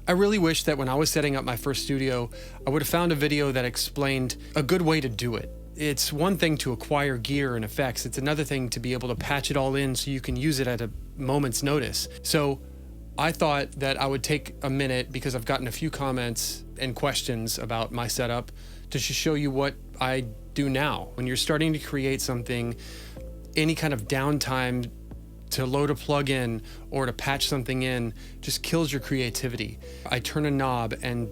I really wish that when I was setting up my first studio, I would have found a video that explained a good way to do it. It's one thing to acquire gear and effects, it's another thing to be able to patch it all in so you can use it at a moment's notice. So I thought that I would take a minute, because I've gotten a few comments and questions about my setup, to just show you what I do now. When you're starting to create something, any kind of downtime to load a plugin or to patch something in just kills your creativity. I turn a knob and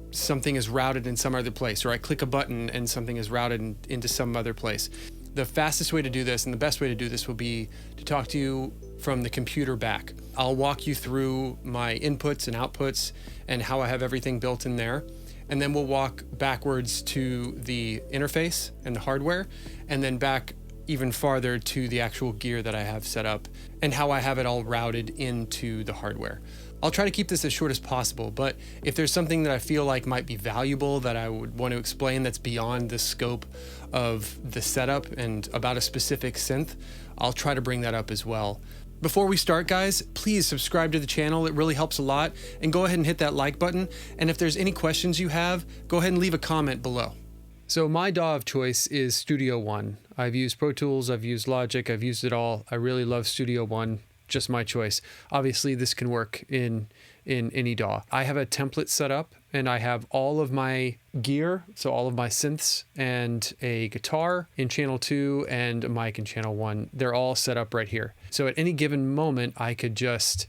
something is routed in some other place, or I click a button and something is routed into some other place. The fastest way to do this and the best way to do this will be to talk to you from the computer back. I'll walk you through my inputs and outputs and how I have everything built in there. And then we'll walk backwards to the interface and the hardware, and then back even farther to the actual gear that I have set up and how I have it all routed into the hardware. I'll try to keep this as short as possible, but if there's something that I feel like might be valuable that I would want to explain that's beyond the scope of the setup and about a specific synth, I'll try to bring that up as well. Before we start, guys, please subscribe to the channel. It really helps a lot. And go ahead and hit that like button. And if there's any questions you have, go ahead and leave a comment below. So my DAW of choice is Studio One. I've used Pro Tools, I've used Logic, I've used it all. I really love Studio One, just my choice. Obviously this can work in any DAW. I have a template set up and I have all of my gear, so all of my synths and a guitar in channel 2 and a mic in channel 1. They're all set up right here. So at any given moment, I could just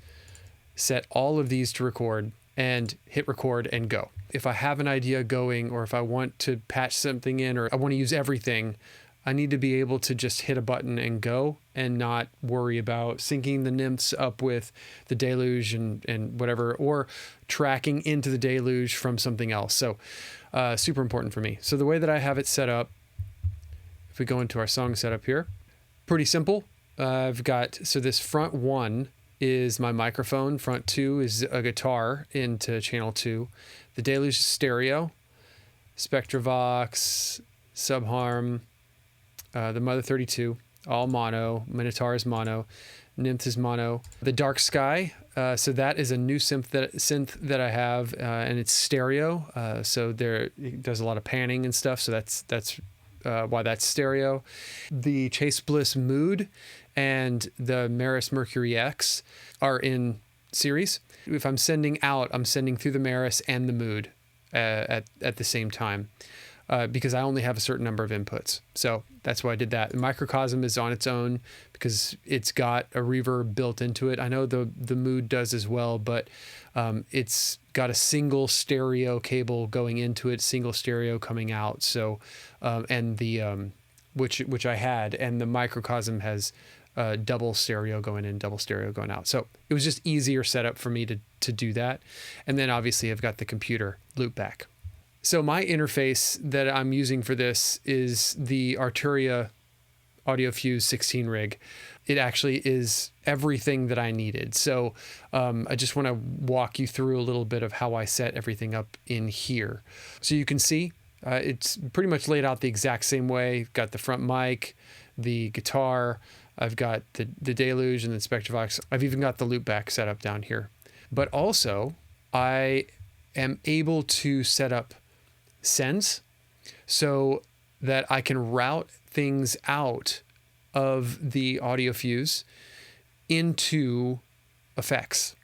set all of these to record and hit record and go. If I have an idea going, or if I want to patch something in, or I want to use everything, I need to be able to just hit a button and go and not worry about syncing the Nymphs up with the Deluge and whatever, or tracking into the Deluge from something else. So super important for me. So the way that I have it set up, if we go into our song setup here, pretty simple. I've got, so this front 1 is my microphone, front 2 is a guitar into channel 2. The Deluge is stereo, Spectravox, Subharm, the Mother 32, all mono, Minotaur is mono, Nymphes is mono. The Dark Sky, so that is a new synth that I have, and it's stereo, so it does a lot of panning and stuff, so that's why that's stereo. The Chase Bliss Mood and the Maris Mercury X are in series. If I'm sending out, I'm sending through the Maris and the Mood at the same time, because I only have a certain number of inputs. So that's why I did that. The Microcosm is on its own because it's got a reverb built into it. I know the Mood does as well, but it's got a single stereo cable going into it, single stereo coming out. So and the which I had, and the Microcosm has double stereo going in, double stereo going out. So it was just easier setup for me to do that. And then obviously I've got the computer loop back. So my interface that I'm using for this is the Arturia Audiofuse 16 rig. It actually is everything that I needed. So I just want to walk you through a little bit of how I set everything up in here. So you can see it's pretty much laid out the exact same way. Got the front mic, the guitar, I've got the Deluge and the Spectravox. I've even got the loopback set up down here. But also, I am able to set up sends so that I can route things out of the Audiofuse into effects.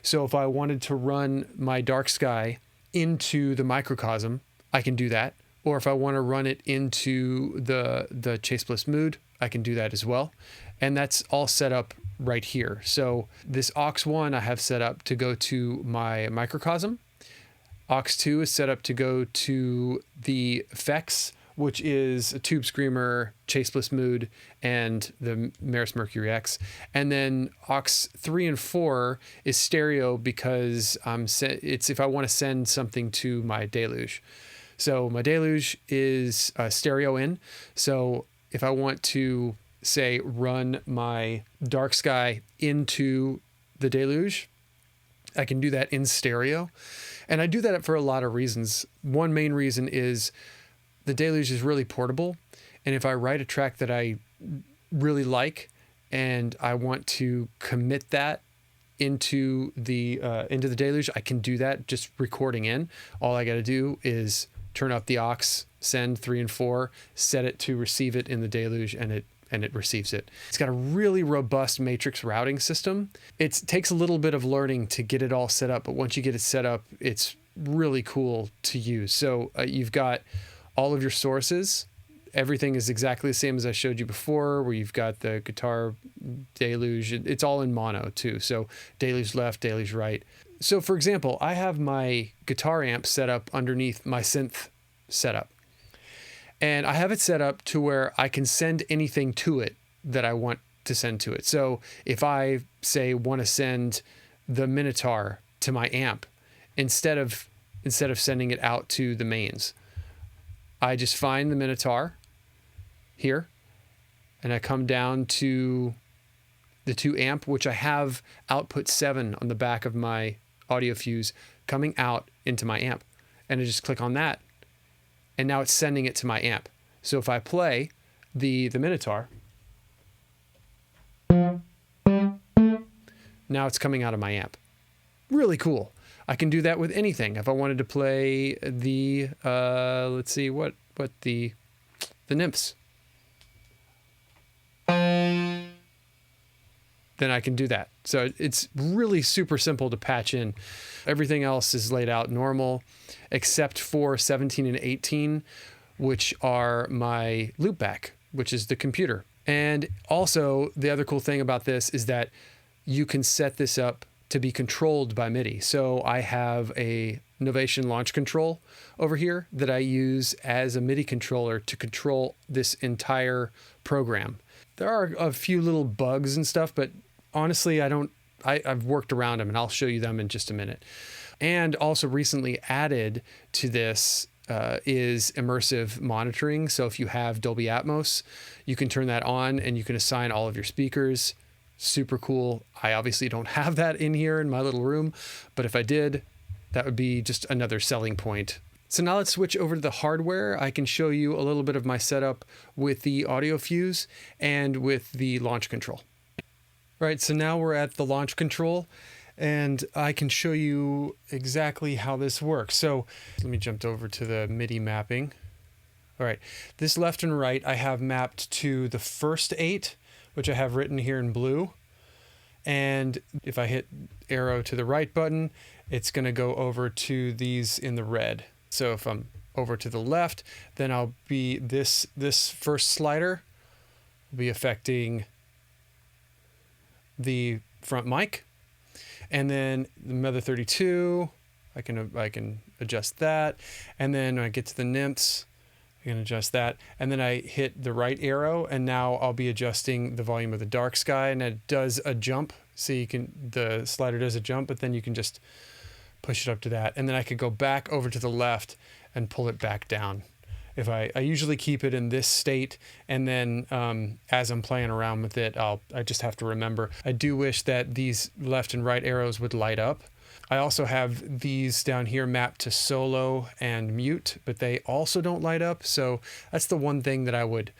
So if I wanted to run my Dark Sky into the Microcosm, I can do that. Or if I want to run it into the Chase Bliss Mood, I can do that as well. And that's all set up right here. So this aux 1 I have set up to go to my Microcosm. Aux 2 is set up to go to the effects, which is a Tube Screamer, Chase Bliss Mood, and the Maris Mercury X. And then aux 3 and 4 is stereo because it's if I want to send something to my Deluge. So my Deluge is stereo in. So if I want to, say, run my Dark Sky into the Deluge, I can do that in stereo. And I do that for a lot of reasons. One main reason is the Deluge is really portable. And if I write a track that I really like and I want to commit that into the Deluge, I can do that just recording in. All I got to do is turn up the aux, send 3 and 4, set it to receive it in the Deluge, and it receives it. It's got a really robust matrix routing system. It takes a little bit of learning to get it all set up, but once you get it set up, it's really cool to use. So you've got all of your sources. Everything is exactly the same as I showed you before, where you've got the guitar Deluge. It's all in mono too. So Deluge left, Deluge right. So for example, I have my guitar amp set up underneath my synth setup. And I have it set up to where I can send anything to it that I want to send to it. So if I say want to send the Minotaur to my amp, instead of sending it out to the mains, I just find the Minotaur here, and I come down to the 2 amp, which I have output 7 on the back of my Audiofuse coming out into my amp, and I just click on that, and now it's sending it to my amp. So if I play the Minotaur, now it's coming out of my amp. Really cool. I can do that with anything. If I wanted to play the let's see what the Nymphes, then I can do that. So it's really super simple to patch in. Everything else is laid out normal, except for 17 and 18, which are my loopback, which is the computer. And also the other cool thing about this is that you can set this up to be controlled by MIDI. So I have a Novation launch control over here that I use as a MIDI controller to control this entire program. There are a few little bugs and stuff, but honestly, I've worked around them, and I'll show you them in just a minute. And also recently added to this is immersive monitoring. So if you have Dolby Atmos, you can turn that on and you can assign all of your speakers. Super cool. I obviously don't have that in here in my little room, but if I did, that would be just another selling point. So now let's switch over to the hardware. I can show you a little bit of my setup with the Audiofuse and with the launch control. All right, so now we're at the launch control, and I can show you exactly how this works. So let me jump over to the MIDI mapping. All right, this left and right I have mapped to the first 8, which I have written here in blue. And if I hit arrow to the right button, it's going to go over to these in the red. So if I'm over to the left, then I'll be this first slider will be affecting the front mic, and then the Mother 32, I can adjust that, and then when I get to the Nymphes, I can adjust that, and then I hit the right arrow, and now I'll be adjusting the volume of the dark sky, and it does a jump. So the slider does a jump, but then you can just push it up to that, and then I could go back over to the left and pull it back down. If I usually keep it in this state, and then as I'm playing around with it, I just have to remember. I do wish that these left and right arrows would light up. I also have these down here mapped to solo and mute, but they also don't light up. So that's the one thing that I would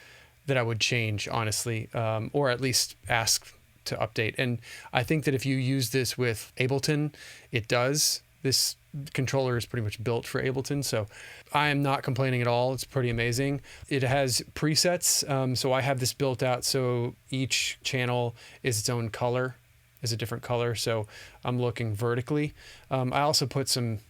change, honestly, or at least ask to update. And I think that if you use this with Ableton, it does. This controller is pretty much built for Ableton, so I am not complaining at all. It's pretty amazing. It has presets, so I have this built out so each channel is its own color, is a different color, so I'm looking vertically. I also put some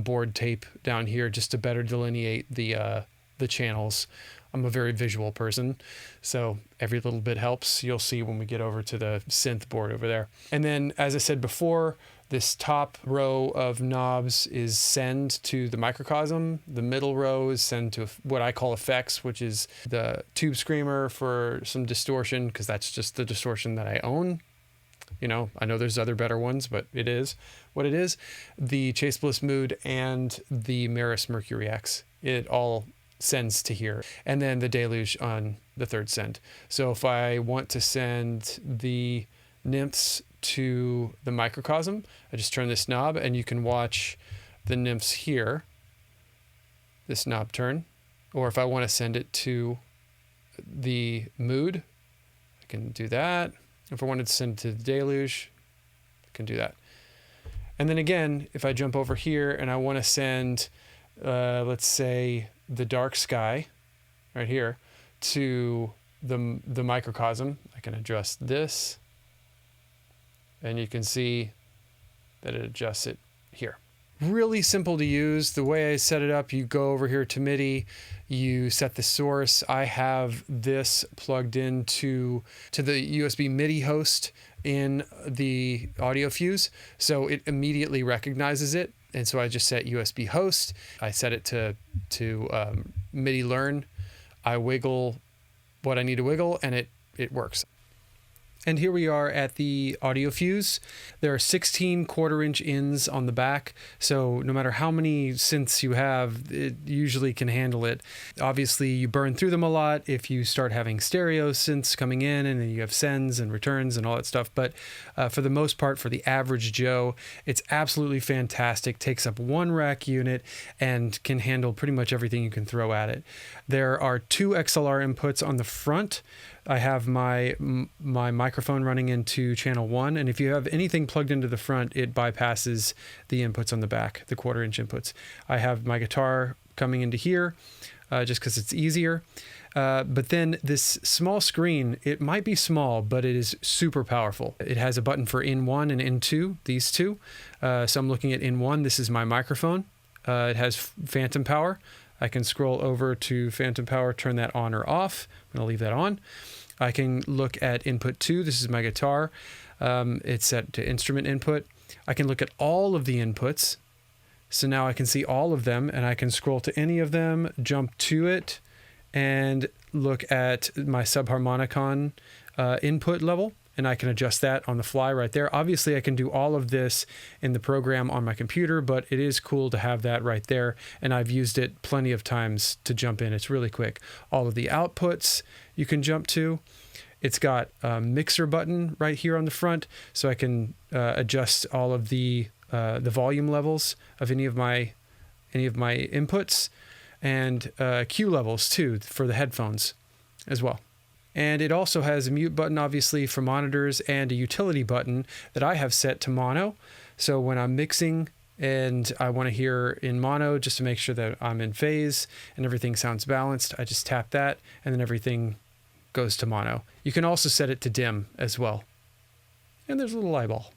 board tape down here just to better delineate the channels. I'm a very visual person, so every little bit helps. You'll see when we get over to the synth board over there. And then, as I said before, this top row of knobs is send to the microcosm. The middle row is send to what I call effects, which is the tube screamer for some distortion, because that's just the distortion that I own. I know there's other better ones, but it is what it is. The Chase Bliss Mood and the Maris Mercury X, it all sends to here. And then the Deluge on the third send. So if I want to send the Nymphes to the microcosm, I just turn this knob, and you can watch the Nymphes here, this knob turn. Or if I want to send it to the mood, I can do that. If I wanted to send it to the Deluge, can do that. And then again, if I jump over here and I want to send, let's say, the dark sky right here to the microcosm, I can adjust this, and you can see that it adjusts it here. Really simple to use. The way I set it up, you go over here to Midi, you set the source. I have this plugged into the USB Midi host in the Audiofuse, so it immediately recognizes it. And so I just set USB host. I set it to Midi learn. I wiggle what I need to wiggle, and it works. And here we are at the Audiofuse. There are 16 quarter-inch ins on the back, so no matter how many synths you have, it usually can handle it. Obviously, you burn through them a lot if you start having stereo synths coming in, and then you have sends and returns and all that stuff. But for the most part, for the average Joe, it's absolutely fantastic. Takes up one rack unit and can handle pretty much everything you can throw at it. There are 2 XLR inputs on the front. I have my microphone running into channel 1, and if you have anything plugged into the front, it bypasses the inputs on the back, the quarter-inch inputs. I have my guitar coming into here just because it's easier. But then this small screen, it might be small, but it is super powerful. It has a button for in 1 and in 2, these two. So I'm looking at in 1. This is my microphone. It has phantom power. I can scroll over to phantom power, turn that on or off. I'm going to leave that on. I can look at input 2. This is my guitar. It's set to instrument input. I can look at all of the inputs. So now I can see all of them, and I can scroll to any of them, jump to it, and look at my subharmonicon input level, and I can adjust that on the fly right there. Obviously, I can do all of this in the program on my computer, but it is cool to have that right there, and I've used it plenty of times to jump in. It's really quick. All of the outputs you can jump to. It's got a mixer button right here on the front, so I can adjust all of the volume levels of any of my inputs, and Q levels too for the headphones as well. And it also has a mute button, obviously, for monitors, and a utility button that I have set to mono. So when I'm mixing and I want to hear in mono, just to make sure that I'm in phase and everything sounds balanced, I just tap that, and then everything goes to mono. You can also set it to dim as well. And there's a little eyeball.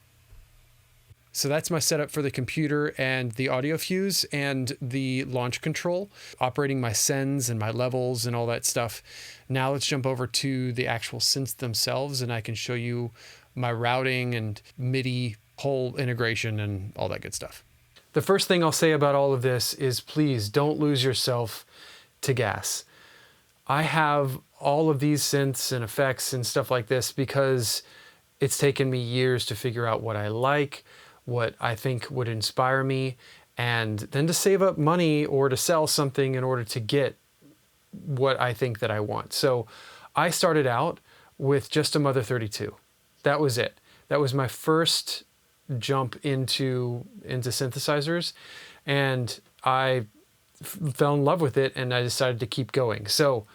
So that's my setup for the computer and the Audiofuse and the launch control, operating my sends and my levels and all that stuff. Now let's jump over to the actual synths themselves, and I can show you my routing and MIDI whole integration and all that good stuff. The first thing I'll say about all of this is please don't lose yourself to gas. I have all of these synths and effects and stuff like this because it's taken me years to figure out what I like, what I think would inspire me, and then to save up money or to sell something in order to get what I think that I want. So I started out with just a Mother 32. That was it. That was my first jump into synthesizers, and I fell in love with it, and I decided to keep going. So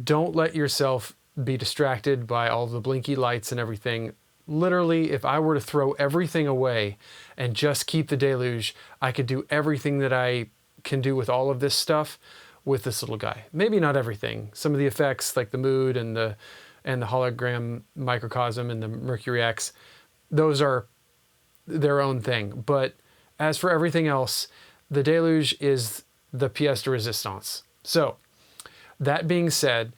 don't let yourself be distracted by all the blinky lights and everything. Literally, if I were to throw everything away and just keep the Deluge, I could do everything that I can do with all of this stuff with this little guy. Maybe not everything. Some of the effects, like the mood and the hologram microcosm and the Mercury X, those are their own thing. But as for everything else, the Deluge is the pièce de résistance. So that being said,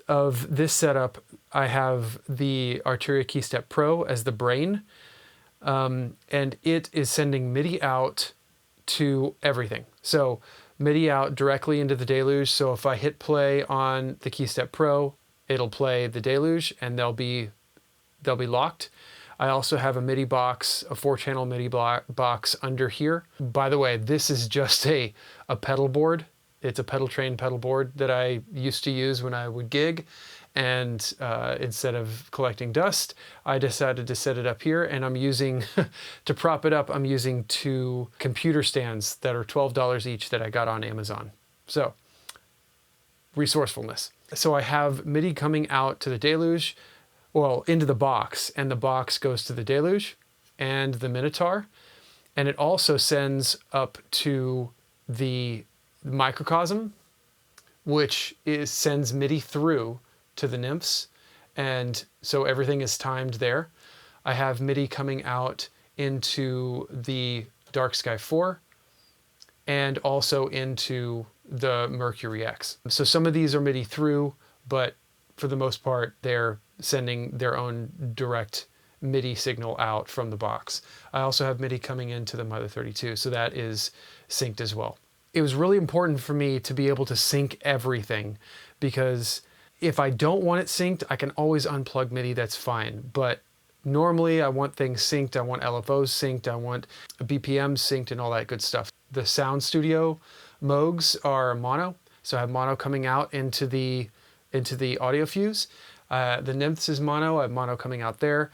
of this setup, I have the Arturia KeyStep Pro as the brain, and it is sending MIDI out to everything. So MIDI out directly into the Deluge. So if I hit play on the KeyStep Pro, it'll play the Deluge, and they'll be locked. I also have a MIDI box, a 4-channel MIDI box under here. By the way, this is just a pedal board. It's a pedal train pedal board that I used to use when I would gig. And instead of collecting dust, I decided to set it up here, and I'm using, to prop it up, I'm using 2 computer stands that are $12 each that I got on Amazon. So, resourcefulness. So I have MIDI coming out to the Deluge, well, into the box, and the box goes to the Deluge. and the Minotaur. And it also sends up to the microcosm, which sends MIDI through to the Nymphs. And so everything is timed there. I have MIDI coming out into the Dark Sky 4 and also into the Mercury X. So some of these are MIDI through, but for the most part, they're sending their own direct MIDI signal out from the box. I also have MIDI coming into the Mother 32, so that is synced as well. It was really important for me to be able to sync everything, because if I don't want it synced, I can always unplug MIDI, that's fine. But normally I want things synced, I want LFOs synced, I want BPMs synced and all that good stuff. The Sound Studio Moogs are mono, so I have mono coming out into the Audiofuse. The Nymphs is mono, I have mono coming out there.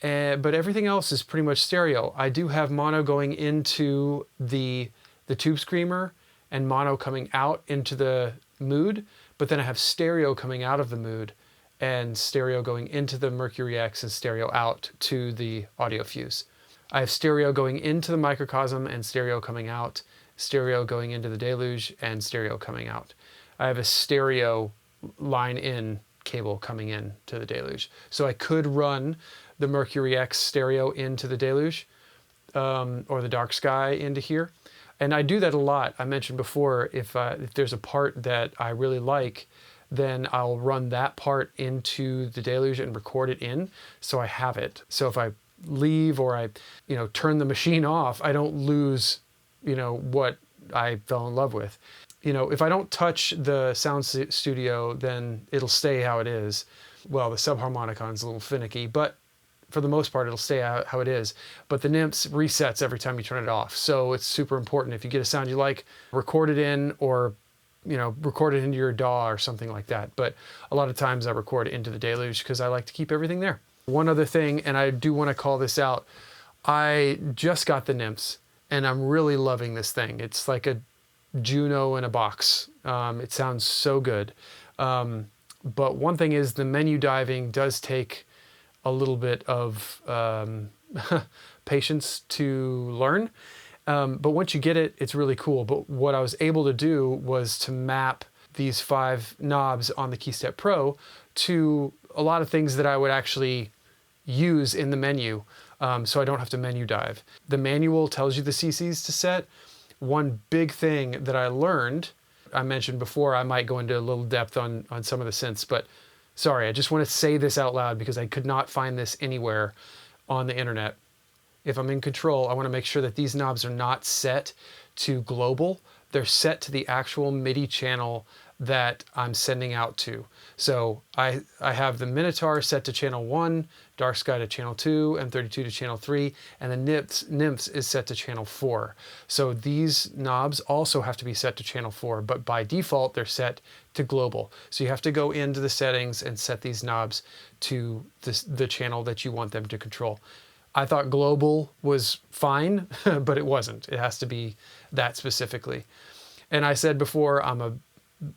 But everything else is pretty much stereo. I do have mono going into the Tube Screamer and mono coming out into the Mood, but then I have stereo coming out of the Mood and stereo going into the Mercury X and stereo out to the Audiofuse. I have stereo going into the Microcosm and stereo coming out, stereo going into the Deluge and stereo coming out. I have a stereo line in cable coming in to the Deluge. So I could run the Mercury X stereo into the Deluge or the Dark Sky into here. And I do that a lot. I mentioned before, if there's a part that I really like, then I'll run that part into the Deluge and record it in, so I have it. So if I leave or I, turn the machine off, I don't lose, what I fell in love with. If I don't touch the Sound Studio, then it'll stay how it is. Well, the subharmonicon's a little finicky, but for the most part, it'll stay how it is. But the Nymphs resets every time you turn it off. So it's super important. If you get a sound you like, record it in, or record it into your DAW or something like that. But a lot of times I record into the Deluge because I like to keep everything there. One other thing, and I do want to call this out, I just got the Nymphs and I'm really loving this thing. It's like a Juno in a box. It sounds so good. But one thing is, the menu diving does take a little bit of patience to learn. But once you get it, it's really cool. But what I was able to do was to map these 5 knobs on the KeyStep Pro to a lot of things that I would actually use in the menu, so I don't have to menu dive. The manual tells you the CCs to set. One big thing that I learned, I mentioned before, I might go into a little depth on some of the synths, but sorry, I just want to say this out loud because I could not find this anywhere on the internet. If I'm in control, I want to make sure that these knobs are not set to global. They're set to the actual MIDI channel that I'm sending out to. So I have the Minotaur set to channel 1, Dark Sky to channel 2, and 32 to channel 3, and the Nymphs is set to channel 4. So these knobs also have to be set to channel 4, but by default they're set to global. So you have to go into the settings and set these knobs to the channel that you want them to control. I thought global was fine, but it wasn't. It has to be that specifically. And I said before, I'm a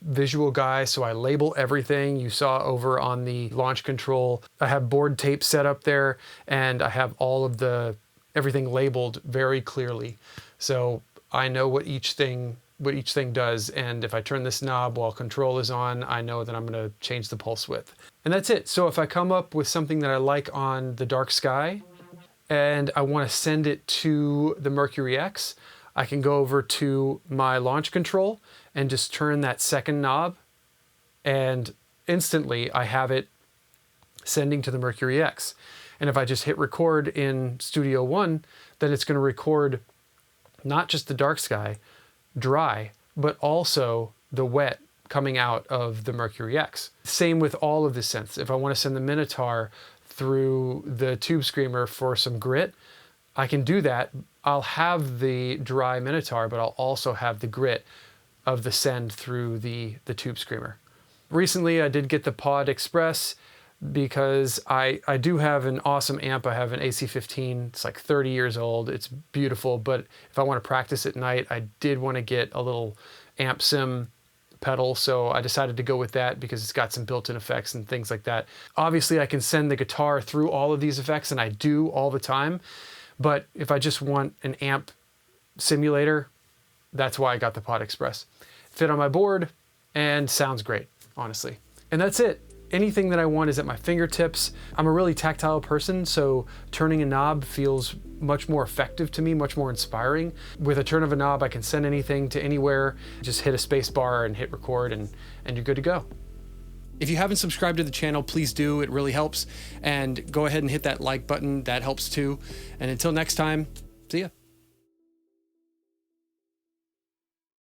visual guy, so I label everything. You saw over on the launch control, I have board tape set up there, and I have all of everything labeled very clearly. So I know what each thing does, and if I turn this knob while control is on, I know that I'm going to change the pulse width. And that's it. So if I come up with something that I like on the Dark Sky, and I want to send it to the Mercury X, I can go over to my launch control and just turn that second knob, and instantly I have it sending to the Mercury X. And if I just hit record in Studio One, then it's going to record not just the Dark Sky dry, but also the wet coming out of the Mercury X. Same with all of the synths. If I want to send the Minotaur through the Tube Screamer for some grit, I can do that. I'll have the dry Minotaur, but I'll also have the grit of the send through the Tube Screamer. Recently, I did get the Pod Express because I do have an awesome amp. I have an AC-15. It's like 30 years old. It's beautiful, but if I want to practice at night, I did want to get a little amp sim pedal, so I decided to go with that because it's got some built-in effects and things like that. Obviously, I can send the guitar through all of these effects, and I do all the time, But if I just want an amp simulator, that's why I got the Pod Express. Fit on my board and sounds great, honestly. And that's it. Anything that I want is at my fingertips. I'm a really tactile person, so turning a knob feels much more effective to me, much more inspiring. With a turn of a knob, I can send anything to anywhere. Just hit a space bar and hit record and you're good to go. If you haven't subscribed to the channel, please do. It really helps. And go ahead and hit that like button. That helps too. And until next time, see ya.